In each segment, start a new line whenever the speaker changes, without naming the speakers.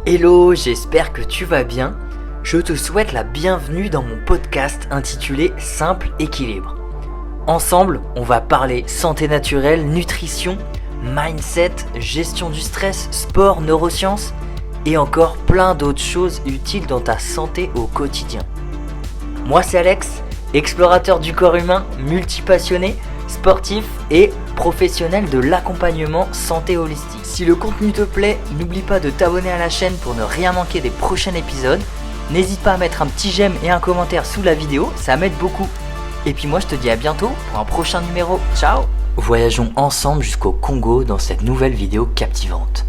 Hello, j'espère que tu vas bien. Je te souhaite la bienvenue dans mon podcast intitulé Simple Équilibre. Ensemble, on va parler santé naturelle, nutrition, mindset, gestion du stress, sport, neurosciences et encore plein d'autres choses utiles dans ta santé au quotidien. Moi c'est Alex, explorateur du corps humain, multipassionné, sportif et professionnel de l'accompagnement santé holistique. Si le contenu te plaît, n'oublie pas de t'abonner à la chaîne pour ne rien manquer des prochains épisodes. N'hésite pas à mettre un petit j'aime et un commentaire sous la vidéo, ça m'aide beaucoup. Et puis moi je te dis à bientôt pour un prochain numéro. Ciao! Voyageons ensemble jusqu'au Congo dans cette nouvelle vidéo captivante.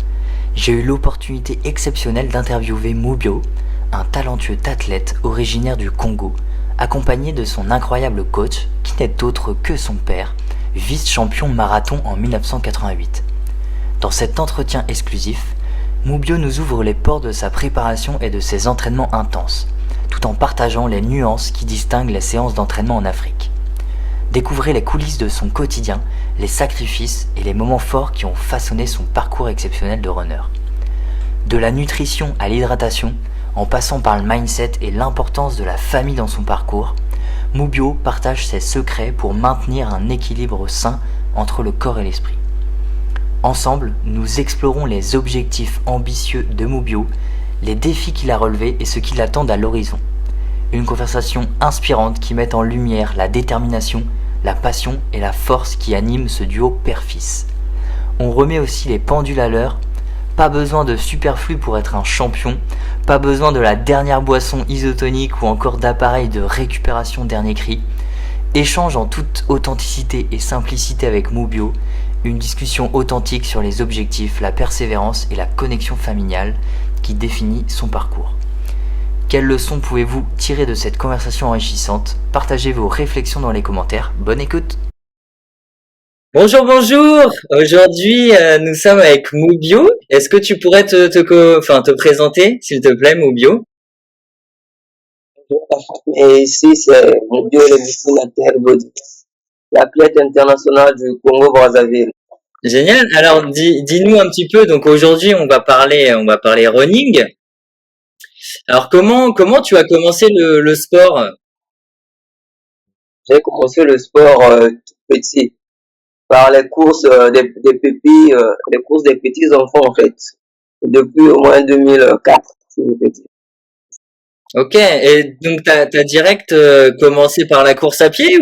J'ai eu l'opportunité exceptionnelle d'interviewer Mubio, un talentueux athlète originaire du Congo, accompagné de son incroyable coach qui n'est autre que son père, vice-champion marathon en 1988. Dans cet entretien exclusif, Mubio nous ouvre les portes de sa préparation et de ses entraînements intenses, tout en partageant les nuances qui distinguent les séances d'entraînement en Afrique. Découvrez les coulisses de son quotidien, les sacrifices et les moments forts qui ont façonné son parcours exceptionnel de runner. De la nutrition à l'hydratation, en passant par le mindset et l'importance de la famille dans son parcours, Mubio partage ses secrets pour maintenir un équilibre sain entre le corps et l'esprit. Ensemble, nous explorons les objectifs ambitieux de Mubio, les défis qu'il a relevés et ce qui l'attend à l'horizon. Une conversation inspirante qui met en lumière la détermination, la passion et la force qui animent ce duo père-fils. On remet aussi les pendules à l'heure. Pas besoin de superflu pour être un champion, pas besoin de la dernière boisson isotonique ou encore d'appareil de récupération dernier cri. Échange en toute authenticité et simplicité avec Mubio, une discussion authentique sur les objectifs, la persévérance et la connexion familiale qui définit son parcours. Quelles leçons pouvez-vous tirer de cette conversation enrichissante? Partagez vos réflexions dans les commentaires. Bonne écoute! Bonjour! Aujourd'hui, nous sommes avec Mubio. Est-ce que tu pourrais te présenter, s'il te plaît, Mubio?
Et ici, c'est Mubio le dessinateur body, l'athlète international du Congo-Brazzaville.
Génial. Alors, dis-nous un petit peu. Donc aujourd'hui, on va parler running. Alors, comment tu as commencé le sport?
J'ai commencé le sport tout petit, par les courses les courses des petits enfants en fait, depuis au moins 2004, si je peux dire.
Ok. Et donc, t'as direct commencé par la course à pied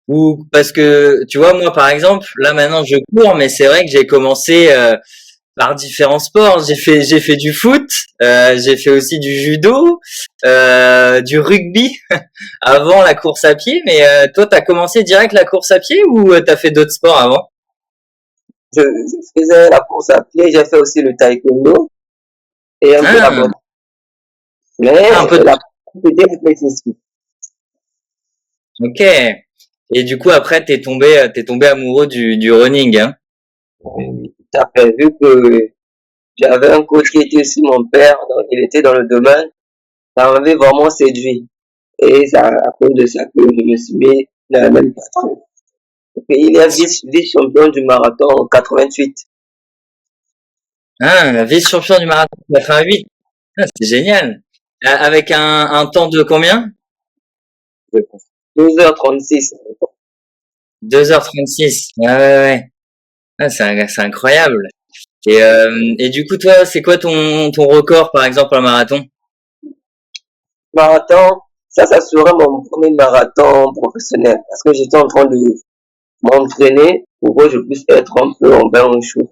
ou parce que tu vois, moi par exemple, là maintenant je cours, mais c'est vrai que j'ai commencé par différents sports. J'ai fait du foot, j'ai fait aussi du judo, du rugby avant la course à pied. Mais toi, t'as commencé direct la course à pied ou t'as fait d'autres sports avant?
Je faisais la course à pied, j'ai fait aussi le taekwondo et un peu la boxe. Mais
un peu.
la c'était l'athlétisme.
Ok. Et du coup, après, t'es tombé amoureux du running, hein?
Oui, tout à fait. Vu que j'avais un coach qui était aussi mon père, donc il était dans le domaine, ça m'avait vraiment séduit. Et c'est à cause de ça que je me suis mis dans la même passion. Il est vice-champion du marathon en 88.
Ah, vice-champion du marathon 88. Ah, c'est génial. Avec un temps de combien?
12h36.
2h36. Ouais. Ah, c'est incroyable. Et du coup, toi, c'est quoi ton record, par exemple, en marathon?
Marathon, ça serait mon premier marathon professionnel. Parce que j'étais en train de m'entraîner pour que je puisse être un peu en bain en chaud.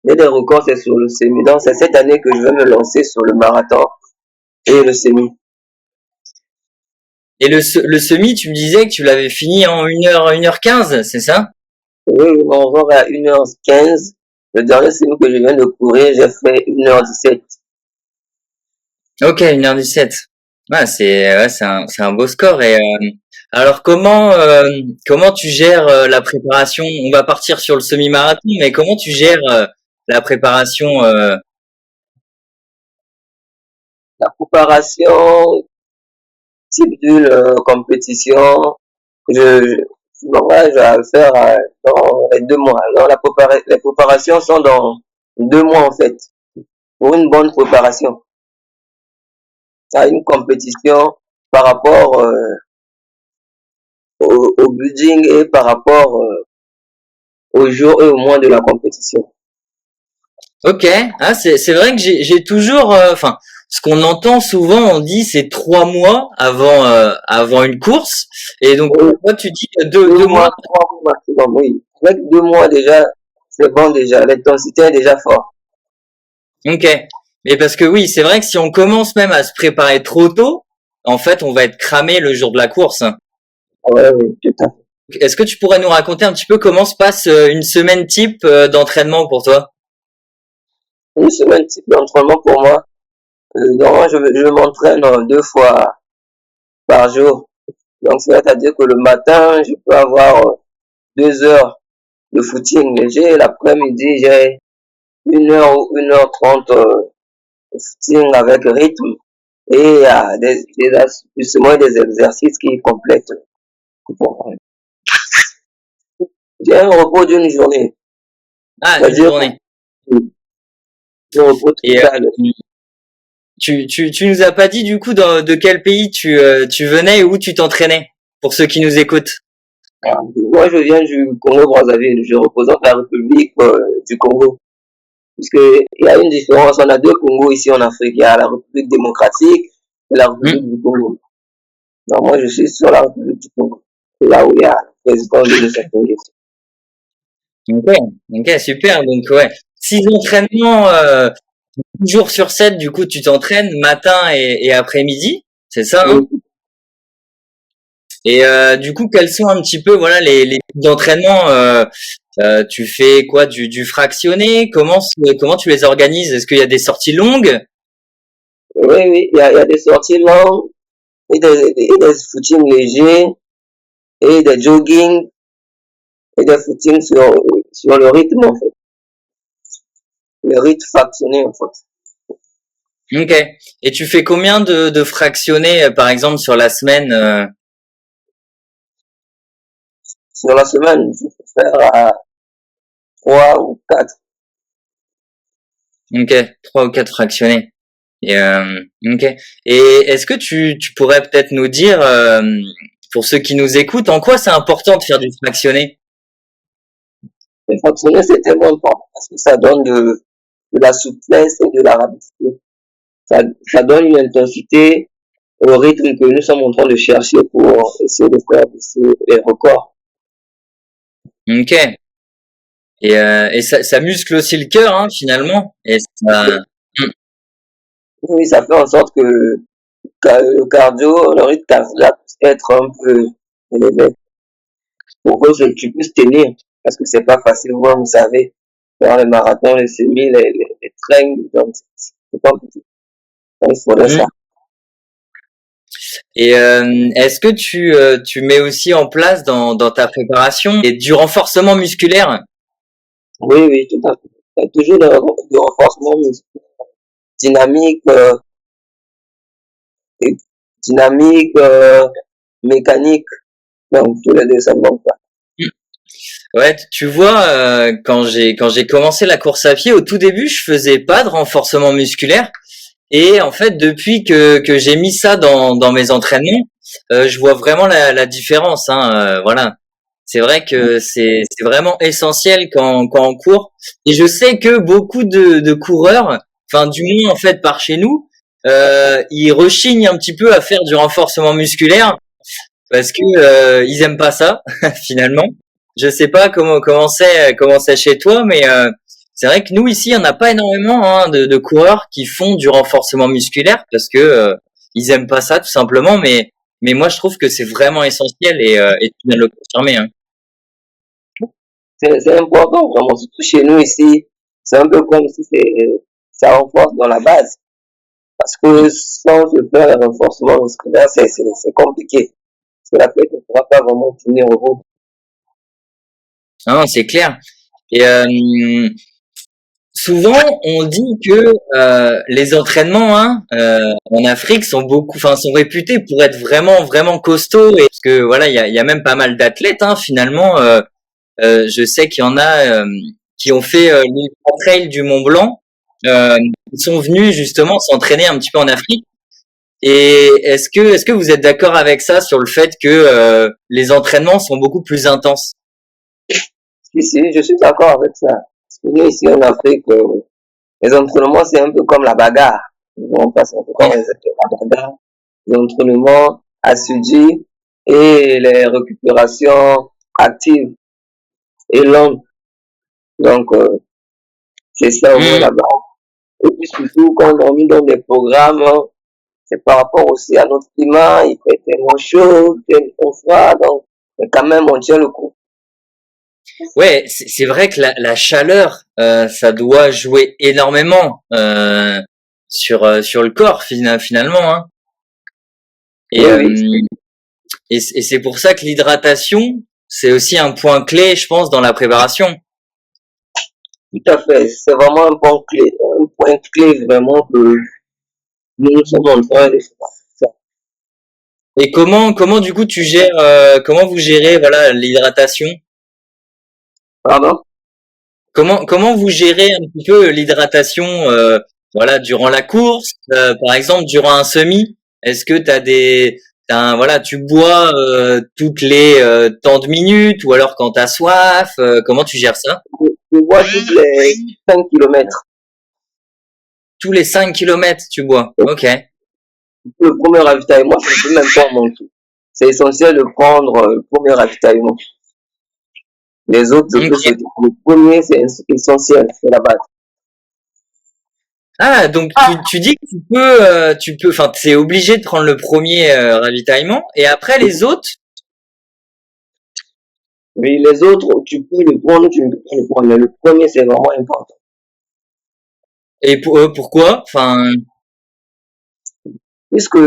Mais les records, c'est sur le semi. Donc, c'est cette année que je vais me lancer sur le marathon et le semi.
Et le semi, tu me disais que tu l'avais fini en 1h15, c'est ça?
Oui, on va à 1h15. Le dernier semi que je viens de courir, j'ai fait 1h17.
Ok, 1h17. Ouais, c'est un beau score. Et alors, comment tu gères la préparation? On va partir sur le semi-marathon, mais comment tu gères la préparation
La préparation, type d'une compétition, je m'engage à le faire dans les 2 mois. Alors, les préparations sont dans 2 mois en fait. pour une bonne préparation à une compétition par rapport au building et par rapport au jour et au mois de la compétition.
Ok, ah, c'est vrai que j'ai toujours, enfin, ce qu'on entend souvent, on dit c'est 3 mois avant une course, et donc
Oui,
toi tu dis
deux
deux mois.
mois, 3 mois maximum, oui. Avec 2 mois déjà, c'est bon déjà, l'intensité est déjà forte.
Ok, mais parce que oui, c'est vrai que si on commence même à se préparer trop tôt, en fait, on va être cramé le jour de la course.
Oui, oui, tout à fait.
Est-ce que tu pourrais nous raconter un petit peu comment se passe une semaine type d'entraînement pour toi?
Une semaine type d'entraînement pour moi. Donc, je m'entraîne 2 fois par jour. Donc, c'est-à-dire que le matin, je peux avoir 2 heures de footing léger. L'après-midi, j'ai 1 heure ou 1h30 de footing avec rythme et des assouplissements et des exercices qui complètent. J'ai un repos d'une journée.
Ah, une
C'est-à-dire
journée.
un repos
Et
total.
tu nous as pas dit du coup de quel pays tu venais et où tu t'entraînais pour ceux qui nous écoutent.
Moi, je viens du Congo-Brazzaville. Je représente la République du Congo. Puisque il y a une différence. On a deux Congos ici en Afrique. Il y a la République démocratique et la
Hmm.
République du Congo. Donc, moi, je suis sur la République du Congo. C'est là où il y a le président de Sassou Nguesso.
Ok, ok, super. Donc ouais, 6 entraînements 7 jours sur 7. Du coup, tu t'entraînes matin et après-midi, c'est ça, hein?
Oui,
Et du coup, quels sont un petit peu voilà les types d'entraînement tu fais quoi du fractionné? Comment tu les organises? Est-ce qu'il y a des sorties longues?
oui, oui. Il y a des sorties longues et des footings légers et des jogging et des footings sur le rythme, en fait. Le rythme fractionné, en fait.
Ok. Et tu fais combien de fractionnés par exemple sur la semaine?
Sur la semaine, je peux faire à 3 ou 4.
Ok, 3 ou 4 fractionnés. Et ok. Et est-ce que tu pourrais peut-être nous dire pour ceux qui nous écoutent en quoi c'est important de faire du fractionné?
Le fractionné, c'est tellement important parce que ça donne de la souplesse et de la rapidité. Ça donne une intensité au rythme que nous sommes en train de chercher pour essayer de faire les records.
Ok. Et ça muscle aussi le cœur, hein, finalement. Et ça. Hmm.
Oui, ça fait en sorte que le cardio, le rythme cardiaque puisse être un peu élevé pour que tu puisses tenir. Parce que c'est pas facile, vous savez, faire le marathon, les semis, les trains, donc c'est pas possible. Donc, il faudrait ça.
Hmm. Et est-ce que tu mets aussi en place dans ta préparation et du renforcement musculaire?
Oui, oui, tout à fait. Il y a toujours du renforcement dynamique, et dynamique, mécanique. Donc, tous les deux, ça ne manque pas.
Ouais, tu vois, quand j'ai commencé la course à pied, au tout début, je faisais pas de renforcement musculaire. Et en fait, depuis que j'ai mis ça dans mes entraînements, je vois vraiment la différence, hein, voilà. C'est vrai que c'est vraiment essentiel quand on court. Et je sais que beaucoup de coureurs, enfin du moins en fait par chez nous, ils rechignent un petit peu à faire du renforcement musculaire parce que ils aiment pas ça finalement. Je sais pas comment c'est chez toi, mais c'est vrai que nous ici, on n'a pas énormément hein, de coureurs qui font du renforcement musculaire parce que ils aiment pas ça tout simplement. Mais moi, je trouve que c'est vraiment essentiel et tu viens de le confirmer. Hein.
C'est important, vraiment, surtout chez nous ici. C'est un peu comme si ça renforce dans la base. Parce que sans se faire un renforcement musculaire, c'est compliqué. Parce que la tête ne pourra pas vraiment tenir au rond.
Non, c'est clair. Et souvent, on dit que les entraînements hein, en Afrique sont sont réputés pour être vraiment vraiment costauds et parce que voilà, il y a même pas mal d'athlètes hein, finalement. Je sais qu'il y en a qui ont fait l'Ultra Trail du Mont Blanc sont venus justement s'entraîner un petit peu en Afrique. Et est-ce que vous êtes d'accord avec ça sur le fait que les entraînements sont beaucoup plus intenses?
Si, je suis d'accord avec ça. Parce que nous, ici en Afrique, les entraînements, c'est un peu comme la bagarre. On passe un peu comme la bagarre. Les entraînements assidus et les récupérations actives et longues. Donc, c'est ça au moins
Hmm.
là-bas. Et puis surtout, quand on nous donne des programmes, c'est par rapport aussi à notre climat, il fait tellement chaud, tellement froid, donc, mais quand même, on tient le coup.
Ouais, c'est vrai que la chaleur, ça doit jouer énormément sur le corps finalement, hein. Et,
Oui,
euh,
oui,
et c'est pour ça que l'hydratation, c'est aussi un point clé, je pense, dans la préparation.
tout à fait. C'est vraiment un point clé vraiment que nous sommes en train de faire.
Et comment du coup tu gères, comment vous gérez voilà l'hydratation?
Pardon?
Comment vous gérez un petit peu l'hydratation, voilà, durant la course, par exemple, durant un semi? Est-ce que voilà, tu bois toutes les tant de minutes ou alors quand t'as soif? Comment tu gères ça?
Je vois tous les 5 kilomètres.
Tous les 5 kilomètres, tu bois. Ok.
Le premier ravitaillement, je ne peux même pas en manquer. C'est essentiel de prendre le premier ravitaillement. Les autres, je peux
Ok.
sauter. Le premier, c'est essentiel, c'est la base.
Ah, donc tu dis que enfin, c'est obligé de prendre le premier ravitaillement et après les autres.
Mais les autres, tu peux le prendre, tu ne peux pas le prendre. Mais le premier, c'est vraiment important.
Et pourquoi? Enfin,
Puisque,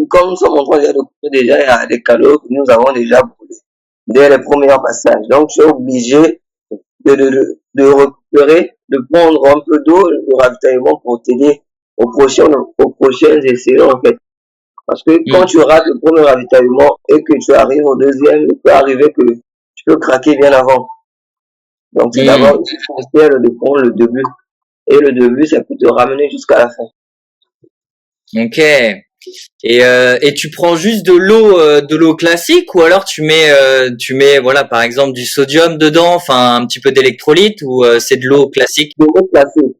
comme nous sommes en train de couper déjà, il y a des calories que nous avons déjà brûlés dès les premiers passages. Donc, tu es obligé de récupérer, de prendre un peu d'eau, de ravitaillement pour t'aider aux prochaines essais, en fait. Parce que quand
hmm,
tu rates le premier ravitaillement et que tu arrives au deuxième, il peut arriver que tu peux craquer bien avant. Donc, c'est
hmm,
d'abord essentiel de prendre le début. Et le début, ça peut te ramener jusqu'à la fin.
ok. Et tu prends juste de l'eau classique ou alors tu mets voilà par exemple du sodium dedans, enfin un petit peu d'électrolyte ou c'est de l'eau classique.
De l'autre côté,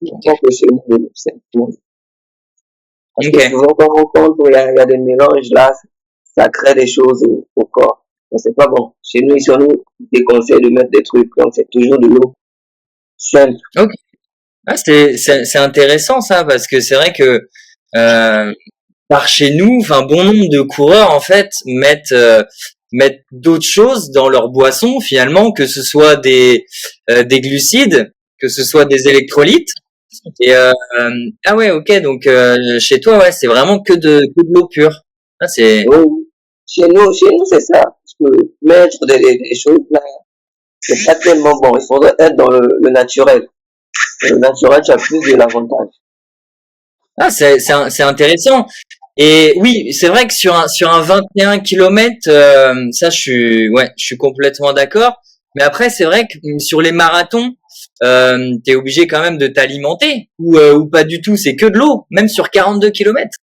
il
Ok.
faut que chez nous, simplement. Parce que
Ok.
souvent, quand on rencontre, il y a des mélanges là, ça crée des choses au corps. Mais c'est pas bon. Chez nous, ici, on nous déconseille de mettre des trucs. Donc, c'est toujours de l'eau simple.
Ok. Ah, c'est intéressant ça parce que c'est vrai que euh, par chez nous, enfin bon nombre de coureurs en fait mettent d'autres choses dans leur boisson finalement, que ce soit des glucides, que ce soit des électrolytes. Et ah ouais, ok, donc chez toi, ouais, c'est vraiment que de l'eau pure. Ah, c'est
Oui, oui. Chez nous, c'est ça. Parce que mettre des choses là, c'est pas tellement bon. Il faudrait être dans le naturel. Le naturel, tu as plus de l'avantage.
c'est intéressant. Et oui, c'est vrai que sur un 21 km, ça je suis complètement d'accord. Mais après, c'est vrai que sur les marathons, t'es obligé quand même de t'alimenter ou pas du tout. C'est que de l'eau, même sur 42 kilomètres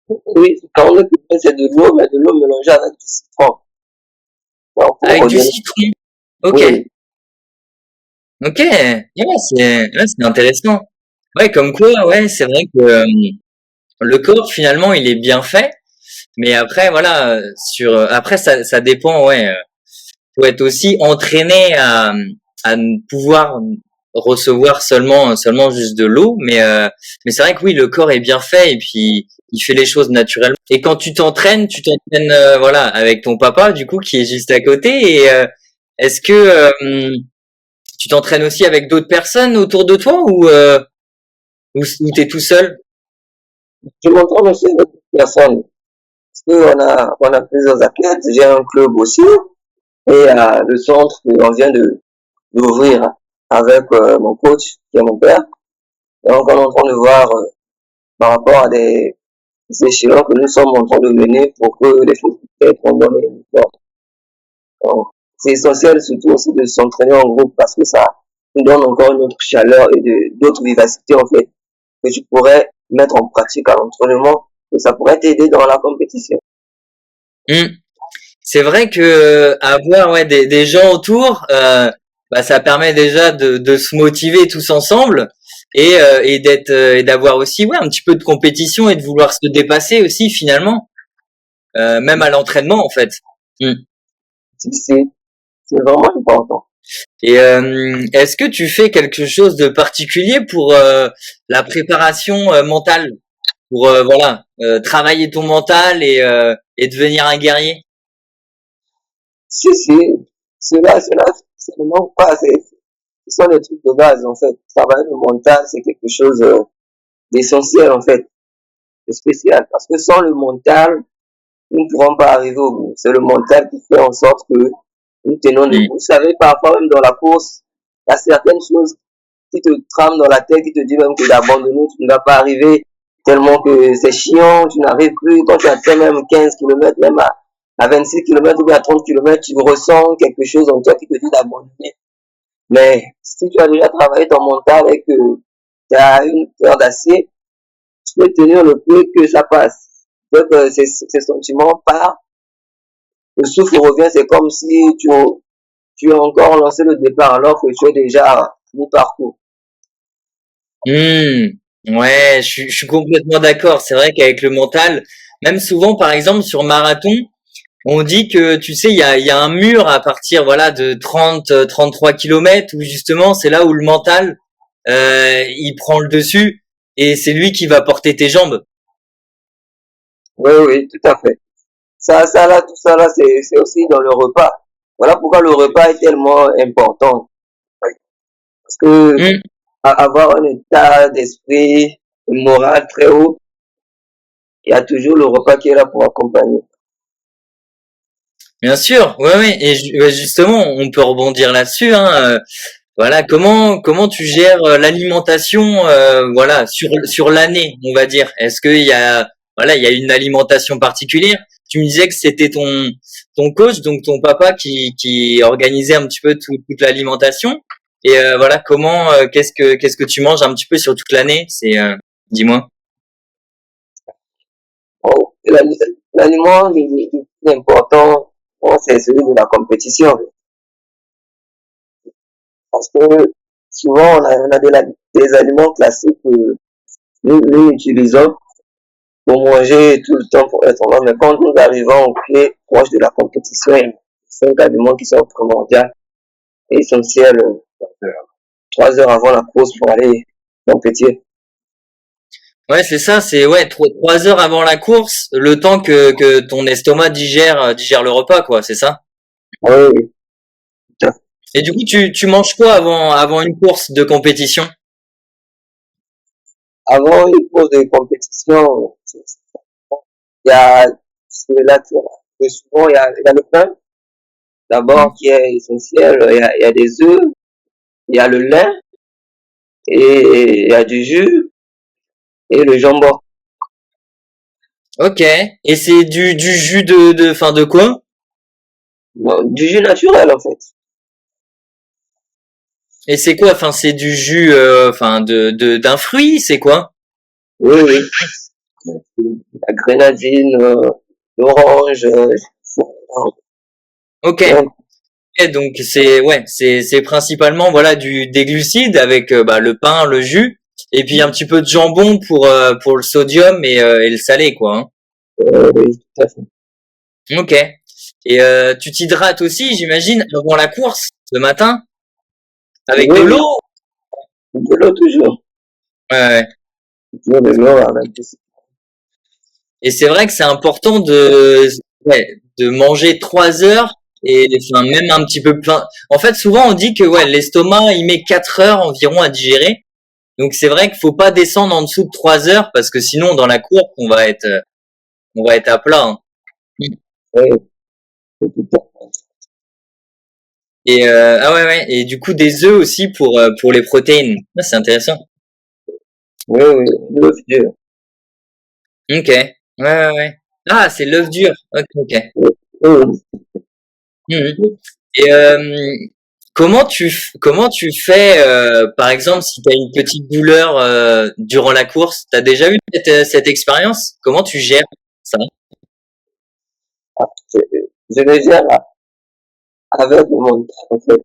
Oui, quand on est plus près, c'est de l'eau, mais de l'eau mélangée avec du citron. Donc, pour
avec du
redonner.
citron. Ok,
Oui,
ok, ouais, c'est intéressant. Ouais, comme quoi, ouais, c'est vrai que le corps finalement il est bien fait, mais après voilà, après ça dépend, ouais. Faut être aussi entraîné à ne pouvoir recevoir seulement juste de l'eau, mais c'est vrai que oui, le corps est bien fait et puis il fait les choses naturellement. Et quand tu t'entraînes voilà avec ton papa du coup qui est juste à côté. Et est-ce que tu t'entraînes aussi avec d'autres personnes autour de toi ou t'es tout seul?
je m'entraîne aussi avec personne. Parce on a plusieurs athlètes. J'ai un club aussi. Et le centre qu'on vient d'ouvrir avec mon coach, qui est mon père. Donc, on est en train de voir par rapport à des échelons que nous sommes en train de mener pour que les choses puissent être en bonne et donc, c'est essentiel surtout aussi de s'entraîner en groupe parce que te donne encore une autre chaleur et d'autres vivacités, en fait, que tu pourrais mettre en pratique à l'entraînement, et ça pourrait t'aider dans la compétition.
Hmm. C'est vrai que avoir ouais des gens autour, bah ça permet déjà de se motiver tous ensemble et d'être et d'avoir aussi ouais un petit peu de compétition et de vouloir se dépasser aussi finalement, même à l'entraînement en fait. Hmm.
C'est vraiment important.
Et est-ce que tu fais quelque chose de particulier pour la préparation mentale, pour voilà travailler ton mental et devenir un guerrier?
Si, cela, ça ne manque pas. Ce sont des trucs de base, en fait. Travailler le mental, c'est quelque chose d'essentiel, en fait, de spécial. Parce que sans le mental, nous ne pourrons pas arriver au bout. C'est le mental qui fait en sorte que nous tenons debout. Vous savez, parfois même dans la course, il y a certaines choses qui te trament dans la tête, qui te disent même que d'abandonner, tu ne vas pas arriver tellement que c'est chiant, tu n'arrives plus. Quand tu atteins même 15 kilomètres, même à 26 kilomètres ou bien à 30 kilomètres, tu ressens quelque chose en toi qui te dit d'abandonner. Mais si tu as déjà travaillé ton mental et que tu as une peur d'acier, tu peux tenir le peu que ça passe. Donc, ces sentiments partent, le souffle revient, c'est comme si tu as encore lancé le départ alors que tu es déjà mi-parcours.
Hmm. Ouais, je suis complètement d'accord. C'est vrai qu'avec le mental, même souvent, par exemple, sur marathon, on dit que, tu sais, il y a un mur à partir, voilà, de 30, 33 kilomètres où justement, c'est là où le mental, il prend le dessus et c'est lui qui va porter tes jambes.
Oui, oui, tout à fait. Ça là, tout ça là, c'est aussi dans le repas. Voilà pourquoi le repas est tellement important. Parce que
Hmm.
avoir un état d'esprit, une morale très haut, il y a toujours le repas qui est là pour accompagner.
Bien sûr, ouais, ouais. Et ouais, justement, on peut rebondir là-dessus, hein. Voilà, comment tu gères l'alimentation, voilà, sur l'année, on va dire. Est-ce qu'il y a voilà, il y a une alimentation particulière? Tu me disais que c'était ton coach, donc ton papa qui organisait un petit peu toute l'alimentation. Et voilà, comment qu'est-ce que tu manges un petit peu sur toute l'année? C'est dis-moi.
Bon, l'aliment le plus important, bon, c'est celui de la compétition. Parce que souvent, on a des aliments classiques que nous utilisons pour manger tout le temps pour être en forme. Mais quand nous arrivons au pied proche de la compétition, il y a 5 aliments qui sont primordiaux et essentiels 3 heures avant la course pour aller compétir.
Ouais, c'est ça, c'est ouais, 3 heures avant la course, le temps que ton estomac digère le repas, quoi, c'est ça?
Oui, oui.
Et du coup, tu manges quoi avant une course de compétition?
Avant une course de compétition, il y a celui-là qui est souvent, il y a le pain,
Hmm.
d'abord, qui est essentiel. Il y a des œufs, il y a le lait, et il y a du jus et le jambon.
Ok. Et c'est du jus fin de quoi?
Bon, du jus naturel, en fait.
Et c'est quoi? Enfin, c'est du jus, enfin d'un fruit, c'est quoi?
Oui, oui. La grenadine, l'orange,
Ok. Et donc c'est ouais, c'est principalement voilà des glucides avec bah, le pain, le jus, et puis un petit peu de jambon pour le sodium et le salé quoi. Hein.
oui, tout à fait.
Ok. Et tu t'hydrates aussi, j'imagine, avant la course le matin avec
Oui,
de
oui,
l'eau.
de l'eau toujours.
Ouais, ouais.
Toujours de l'eau avec des...
Et c'est vrai que c'est important ouais, de manger 3 heures et enfin, même un petit peu plein. En fait, souvent on dit que ouais, l'estomac il met 4 heures environ à digérer. Donc c'est vrai qu'il faut pas descendre en dessous de 3 heures parce que sinon dans la course on va être à plat. Hein.
Oui, tout à fait.
Et ah ouais ouais et du coup des œufs aussi pour les protéines. Ah, c'est intéressant.
Oui, oui, l'œuf dur.
Ok. Ouais ouais ouais. Ah c'est l'œuf dur. Ok ok.
Oui, oui,
Mhm.
oui.
Et comment tu fais, par exemple, si tu as une petite douleur durant la course? Tu as déjà eu cette expérience? Comment tu gères ça?
Je, je le gère avec le mental, en fait.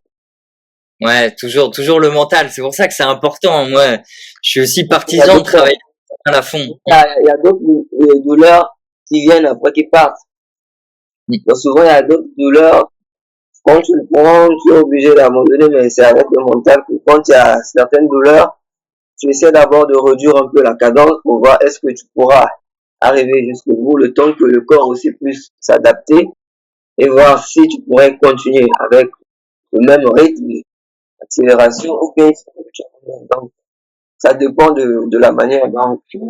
Ouais, toujours le mental. C'est pour ça que c'est important. Moi, je suis aussi
Il y a
partisan de
d'autres,
travailler à la fond.
il y a d'autres douleurs qui viennent après qui partent. Donc souvent, il y a d'autres douleurs. Quand tu le prends, tu es obligé d'abandonner, mais c'est avec le mental que quand il y a certaines douleurs, tu essaies d'abord de réduire un peu la cadence pour voir est-ce que tu pourras arriver jusqu'au bout, le temps que le corps aussi puisse s'adapter et voir si tu pourrais continuer avec le même rythme d'accélération ou bien donc ça dépend de la manière dont tu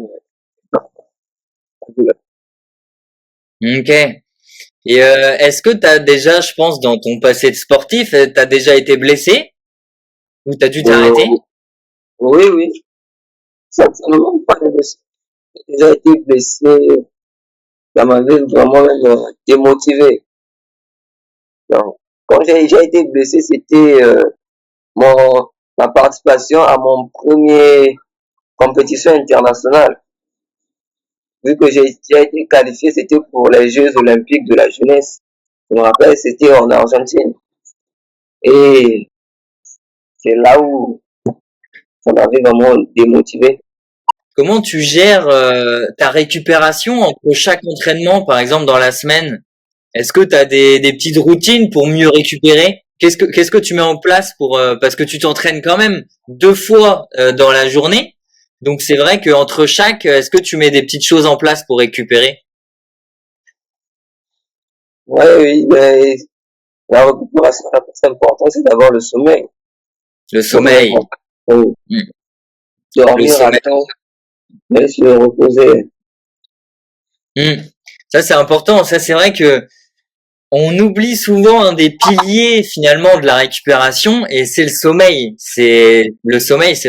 Ok. Et est-ce que tu as déjà, je pense, dans ton passé de sportif, tu as déjà été blessé ou tu as dû
euh,
t'arrêter?
oui, oui, ça ne manque pas de blessé. J'ai déjà été blessé, ça m'avait vraiment même démotivé. Donc, quand j'ai été blessé, c'était mon ma participation à mon premier compétition internationale. Vu que j'ai été qualifié, c'était pour les Jeux olympiques de la jeunesse. Je me rappelle, c'était en Argentine. Et c'est là où ça m'avait vraiment démotivé.
Comment tu gères ta récupération entre chaque entraînement, par exemple dans la semaine? Est-ce que tu as des petites routines pour mieux récupérer? Qu'est-ce que tu mets en place pour parce que tu t'entraînes quand même 2 fois dans la journée. Donc c'est vrai que entre chaque, est-ce que tu mets des petites choses en place pour récupérer?
Ouais, oui, mais la récupération, la plus importante, c'est d'abord le sommeil.
Le
Le sommeil,
sommeil.
bon,
Hmm. Le
dormir à
sommeil.
temps, mais se reposer.
Hmm. Ça c'est important. Ça c'est vrai que on oublie souvent un des piliers finalement de la récupération et c'est le sommeil. C'est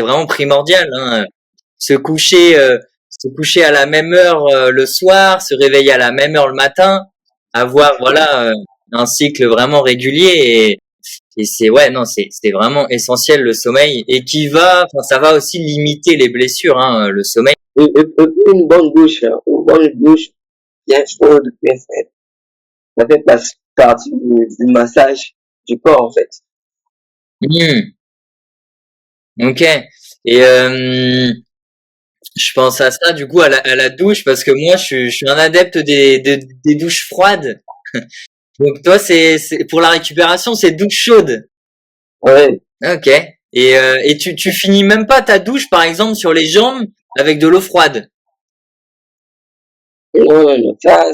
vraiment primordial, hein. Se coucher à la même heure le soir, se réveiller à la même heure le matin, avoir voilà un cycle vraiment régulier et c'est ouais non c'est vraiment essentiel le sommeil et enfin ça va aussi limiter les blessures hein, le sommeil.
Et puis une bonne douche bien chaude, bien faite. Ça fait partie du massage du corps, en fait.
Hmm. Ok. Et je pense à ça du coup à la douche parce que moi je suis un adepte des douches froides. Donc toi c'est pour la récupération c'est douche chaude.
Ouais.
Ok. Et tu finis même pas ta douche par exemple sur les jambes avec de l'eau froide.
Non, ça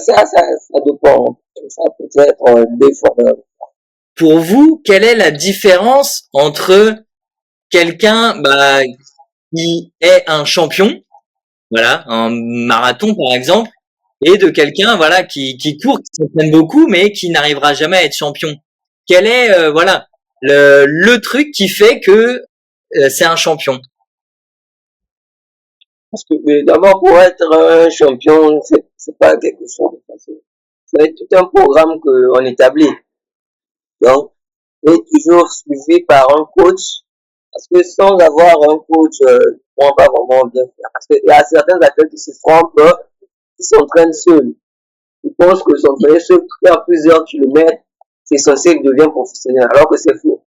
dépend. Ça peut être deux fois.
Pour vous, quelle est la différence entre quelqu'un qui est un champion, voilà, un marathon par exemple, et de quelqu'un voilà qui court, qui s'entraîne beaucoup, mais qui n'arrivera jamais à être champion. Quel est voilà le truc qui fait que c'est un champion?
Parce que d'abord, pour être un champion, c'est pas quelque chose de facile. C'est tout un programme qu'on établit. Donc, on est toujours suivi par un coach. Parce que sans avoir un coach, on va pas vraiment bien faire. Parce qu'il y a certains athlètes qui se trompent, qui s'entraînent seuls. Ils pensent que s'entraîner seul, faire plusieurs kilomètres, c'est censé devenir professionnel, alors que c'est faux.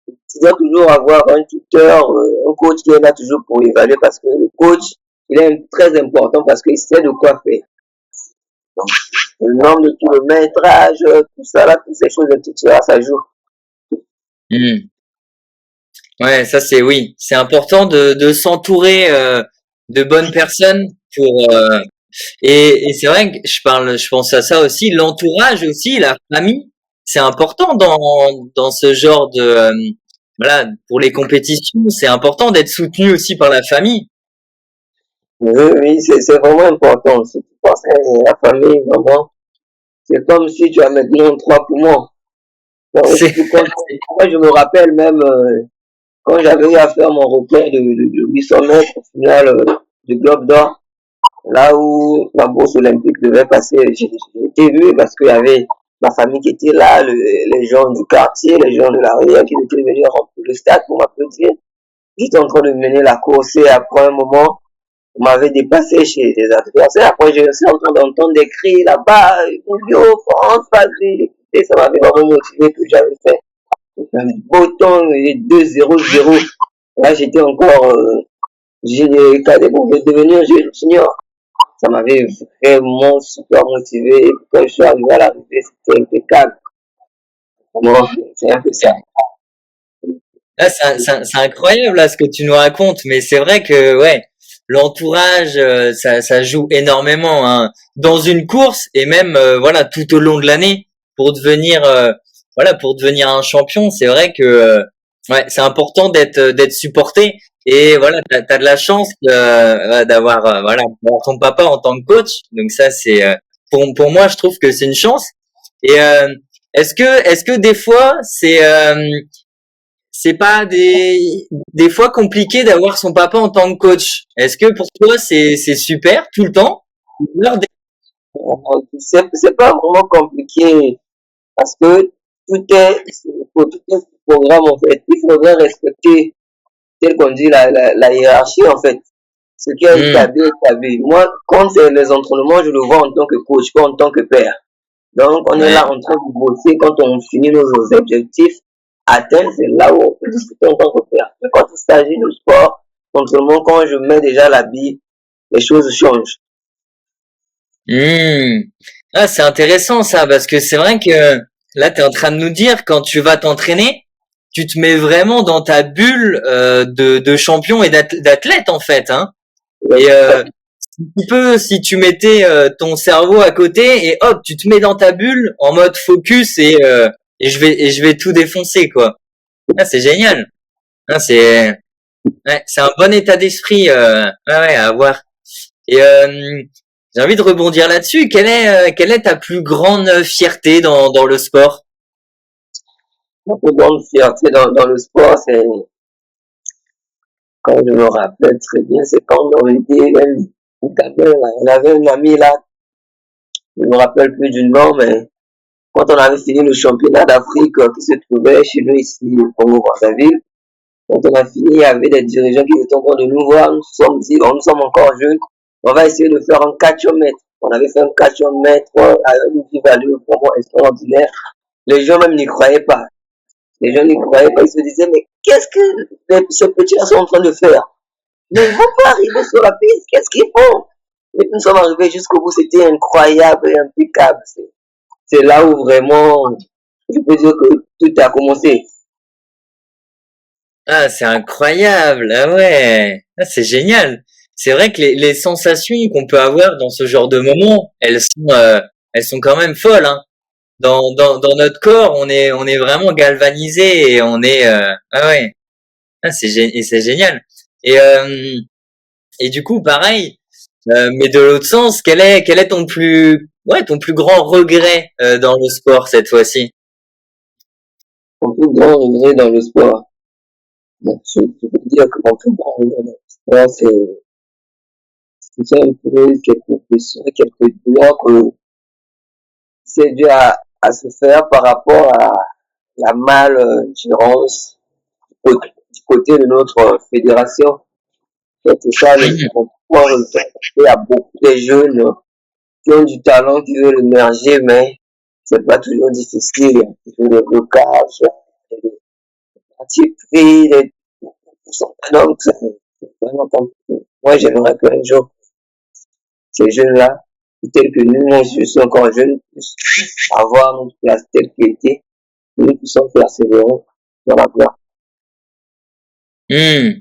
Tu dois toujours avoir un tuteur, un coach qui est là toujours pour évaluer parce que le coach, il est très important parce qu'il sait de quoi faire. Donc, le nombre de kilométrage, tout ça là, toutes ces choses, etc., ça joue.
Hmm. Ouais, ça c'est oui, c'est important de s'entourer de bonnes personnes pour et c'est vrai que je pense à ça aussi, l'entourage aussi, la famille, c'est important dans ce genre de voilà pour les compétitions, c'est important d'être soutenu aussi par la famille.
Oui, oui, c'est vraiment important. Si tu penses à la famille, vraiment, c'est comme si tu as maintenant trois poumons. Donc,
C'est
moi, je me rappelle même, quand j'avais eu à faire mon record de 800 mètres au final du Globe d'Or, là où la bourse olympique devait passer, j'ai été vu parce qu'il y avait ma famille qui était là, les gens du quartier, les gens de la rue qui étaient venus remplir le stade pour m'applaudir. J'étais en train de mener la course et après un moment, on m'avait dépassé chez les adversaires. Après, je suis en train d'entendre des cris là-bas, Yo, France, vas-y. Et ça m'avait vraiment motivé que j'avais fait un beau temps, 2-0-0. Là, j'étais encore, j'ai cadet pour devenir junior. Ça m'avait vraiment super motivé. Quand je suis arrivé à l'arrivée, c'était impeccable. Vraiment, c'est un peu ça.
Là, c'est incroyable là ce que tu nous racontes, mais c'est vrai que ouais, l'entourage, ça joue énormément hein, dans une course et même voilà tout au long de l'année pour devenir voilà pour devenir un champion. C'est vrai que ouais, c'est important d'être supporté et voilà t'as de la chance d'avoir voilà d'avoir ton papa en tant que coach. Donc ça c'est pour moi je trouve que c'est une chance. Et est-ce que des fois c'est pas des fois compliqué d'avoir son papa en tant que coach. Est-ce que pour toi c'est super tout le temps?
C'est pas vraiment compliqué parce que tout est sous programme en fait. Il faudrait respecter, tel qu'on dit, la hiérarchie en fait. Ce qui est
Hmm,
établi, est établi. Moi, quand c'est les entraînements, je le vois en tant que coach, pas en tant que père. Donc, on est
ouais.
là en train de bosser. Quand on finit nos objectifs atteints, c'est là où on peut discuter en tant que père. Mais quand il s'agit de sport, entraînement, quand je mets déjà l'habit, les choses changent.
Hmm. Ah, c'est intéressant ça parce que c'est vrai que là tu es en train de nous dire quand tu vas t'entraîner, tu te mets vraiment dans ta bulle de champion et d'athlète en fait hein.
Ouais,
Et
tout à
tu peux si tu mettais ton cerveau à côté et hop, tu te mets dans ta bulle en mode focus et je vais tout défoncer quoi. Ah, c'est génial. Ah, c'est un bon état d'esprit ouais, ouais, à avoir. Et j'ai envie de rebondir là-dessus. Quelle est ta plus grande fierté dans le sport?
Ma plus grande fierté dans le sport, c'est quand je me rappelle très bien, c'est quand on était même gamin, là. On avait un ami là, je me rappelle plus du nom, mais quand on avait fini le championnat d'Afrique qui se trouvait chez nous ici au Congo-Brazzaville, quand on a fini, il y avait des dirigeants qui étaient en train de nous voir, nous sommes dit, nous sommes encore jeunes, on va essayer de faire un 400 mètres. On avait fait un 400 mètres à une valeur vraiment extraordinaire. Les gens même n'y croyaient pas. Les gens n'y croyaient pas, ils se disaient, mais qu'est-ce que ces petits-là sont en train de faire? Mais ils vont pas arriver sur la piste, qu'est-ce qu'ils font? Et puis nous sommes arrivés jusqu'au bout, c'était incroyable et impeccable. C'est là où vraiment, je peux dire que tout a commencé.
Ah, c'est incroyable. Ah ouais. Ah, c'est génial. C'est vrai que les sensations qu'on peut avoir dans ce genre de moment, elles sont quand même folles, hein. Dans notre corps, on est vraiment galvanisé et on est, ah ouais. Ah, c'est génial. Et, et du coup, pareil, mais de l'autre sens, quel est ton plus grand regret dans le sport cette fois-ci?
Mon plus grand regret dans le sport, bon, je peux dire que mon plus grand regret dans le sport, c'est un peu quelques pressions, quelques douleurs que c'est dû à se faire par rapport à la mal-gérance du côté de notre fédération. Et tout ça,
Mhm.
mon plus grand regret, il y a beaucoup de jeunes qui ont du talent, qui veulent émerger, mais c'est pas toujours difficile. Il y a toujours des blocages, des partis pris, des donc c'est vraiment compliqué. Moi, j'aimerais qu'un jour, ces jeunes-là, tels que nous, moi, je suis encore jeune, puissent avoir une place telle qu'elle était, nous puissions persévérer dans la gloire.
Hmm.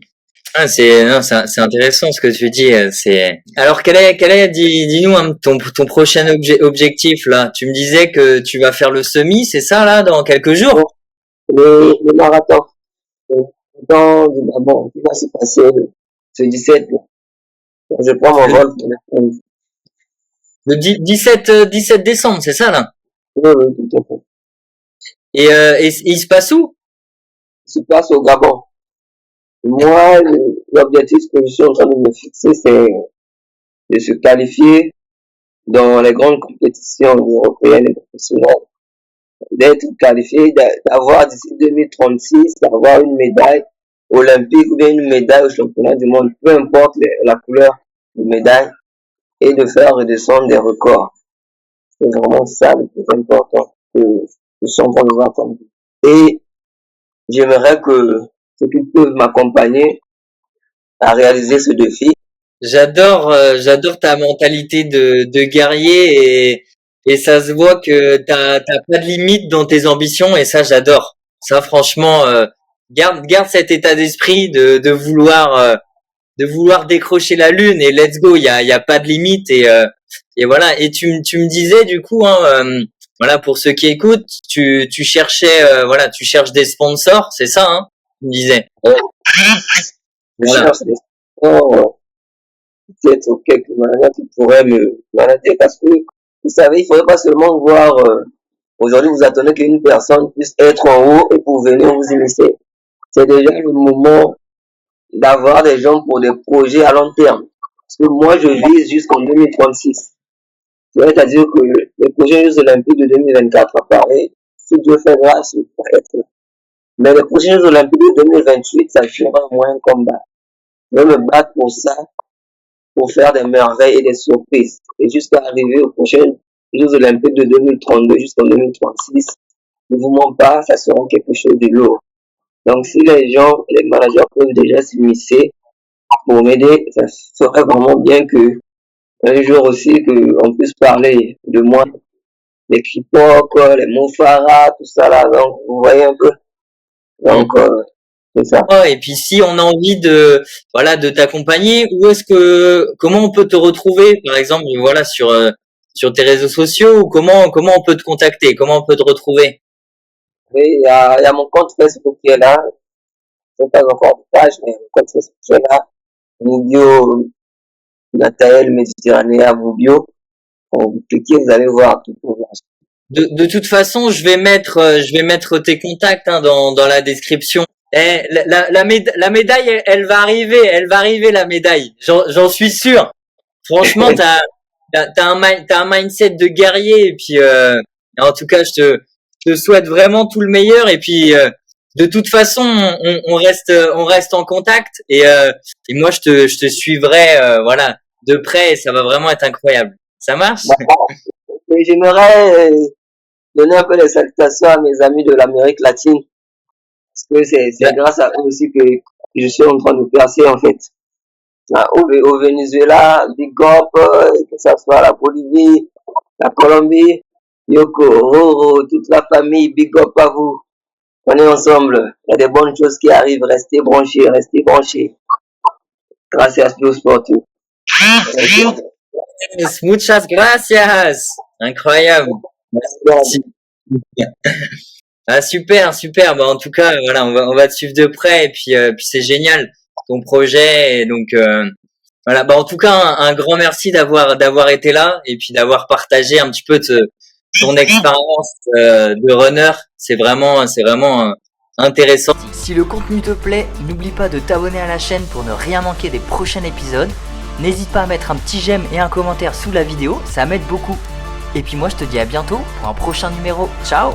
Ah, non, c'est intéressant ce que tu dis. Alors dis-nous ton prochain objectif là. Tu me disais que tu vas faire le semi, c'est ça là, dans quelques jours?
Bon, le marathon, dans du Gabon, qui va se passer ce 17, je prends mon
Le,
vol pour le
le 17 décembre, c'est ça là?
oui, oui, tout à fait.
Et il se passe où?
Je passe au Gabon. Moi, l'objectif que je suis en train de me fixer, c'est de se qualifier dans les grandes compétitions européennes et professionnelles. d'être qualifié, d'avoir d'ici 2036, d'avoir une médaille olympique ou bien une médaille au championnat du monde, peu importe la couleur de médaille, et de faire redescendre des records. C'est vraiment ça le plus important que je suis en train de voir comme. Et j'aimerais que ceux qui peuvent m'accompagner à réaliser ce défi.
J'adore ta mentalité de guerrier et ça se voit que t'as pas de limite dans tes ambitions et ça j'adore. Ça franchement, garde cet état d'esprit de vouloir décrocher la lune et let's go. Il y a pas de limite et voilà. Et tu me disais du coup, hein, voilà pour ceux qui écoutent, tu cherchais voilà, tu cherches des sponsors, c'est ça, hein, tu me disais.
Je cherche des sports, peut-être quelques managers qui pourraient me manager parce que vous savez, il ne faudrait pas seulement voir aujourd'hui vous attendez qu'une personne puisse être en haut et pour venir vous imiter. C'est déjà le moment d'avoir des gens pour des projets à long terme. Parce que moi, je vise jusqu'en 2036. C'est-à-dire que les prochains Jeux Olympiques de 2024 à Paris, si Dieu fait grâce, il pourrait être. Mais les prochains Jeux Olympiques de 2028, ça sera moins un combat. Je vais me battre pour ça, pour faire des merveilles et des surprises. Et jusqu'à arriver aux prochains Jeux Olympiques de 2032 jusqu'en 2036, ne vous mens pas, ça sera quelque chose de lourd. Donc si les gens, les managers peuvent déjà s'immiscer pour m'aider, ça serait vraiment bien que un jour aussi qu'on puisse parler de moi, les Kripok, les Mofara, tout ça là, donc vous voyez un peu. Donc c'est ça.
Oh, et puis si on a envie voilà de t'accompagner, comment on peut te retrouver par exemple voilà sur tes réseaux sociaux ou comment on peut te contacter, comment on peut te retrouver?
Et il y a mon compte Facebook qui est là, je n'ai pas encore de page, mais mon compte Facebook qui est là, Moubio Nathael Méditerranée à Moubio. Quand vous cliquez, vous allez voir tout pour voir.
De toute façon, je vais mettre tes contacts hein, dans la description. La médaille, elle va arriver la médaille. J'en suis sûr. Franchement, t'as un mindset de guerrier et puis en tout cas, je te souhaite vraiment tout le meilleur et puis de toute façon, on reste en contact et moi je te suivrai voilà de près et ça va vraiment être incroyable. Ça marche?
Et j'aimerais donner un peu les salutations à mes amis de l'Amérique latine. Parce que c'est grâce à eux aussi que je suis en train de percer en fait. Au Venezuela, Big Up, que ça soit la Bolivie, la Colombie, Yoko, Roro, toute la famille, Big Up à vous. On est ensemble. Il y a des bonnes choses qui arrivent. Restez branchés, restez branchés. Gracias Dios por tout.
Muchas gracias. Incroyable. Merci. Ah super. Bah en tout cas voilà on va te suivre de près et puis c'est génial ton projet et donc voilà bah en tout cas un grand merci d'avoir été là et puis d'avoir partagé un petit peu ton expérience de runner. C'est vraiment intéressant. Si le contenu te plaît, n'oublie pas de t'abonner à la chaîne pour ne rien manquer des prochains épisodes. N'hésite pas à mettre un petit j'aime et un commentaire sous la vidéo, ça m'aide beaucoup. Et puis moi je te dis à bientôt pour un prochain numéro. Ciao!